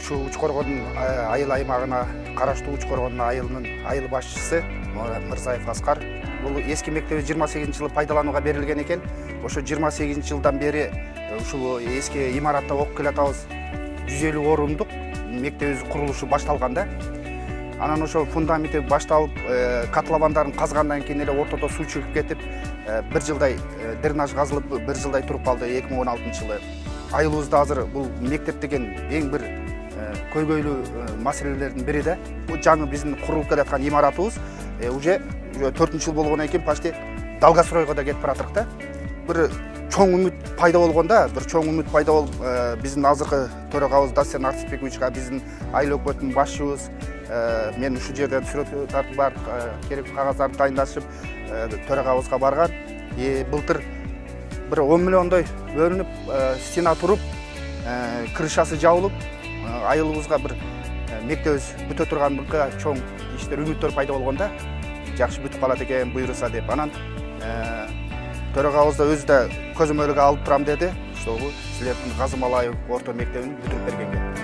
ушу Учкоргондун айыл аймагына караштуу Учкоргондун айылынын айыл башчысы Мырзаев Аскар. Бул эски мектеби 28-жылы пайдаланууга берилген экен. Ошо 28-жылдан бери ушул эски имаратта окуп келатабыз. 150 орундук мектебибиз курулушу башталган да. Анан ошо фундаменти башталып, котловандарын казгандан кийин эле ортодо суу чыгып кетип, бир жылдай дренаж казылып, бир жылдай туруп калды 2016-жылы. Айылыбызда азыр бул мектеп деген эң бир көйгөйлүү маселелердин бири да. Бул жаңы биздин курулуп келаткан имаратыбыз уже 4-жыл болгондон кийин почти долгостройго да кетип баратырык да. Бир чоң үмүт пайда болгондо, биздин азыркы төрагабыз Дастен Артисбековичка, биздин айыл өкмөтүнүн башчыбыз, мен ушул жерден сүрөт тартып барып, керектүү кагаздарды дайындашып, төрагабызга барган. Былтыр бир 10 миллиондой бөлүнүп, стена туруп, крышасы жабылып, айылыбызга бир мектебибиз бүтө тургандыкка чоң иштер, үмүттөр пайда болгондо, жакшы бүтүп калат экен буйруса деп. Анан төрагабыз да өзү да көзөмөлгө алып турам деди. Ошол силердин Казымалаев орто мектебин бүтүрүп бергенге.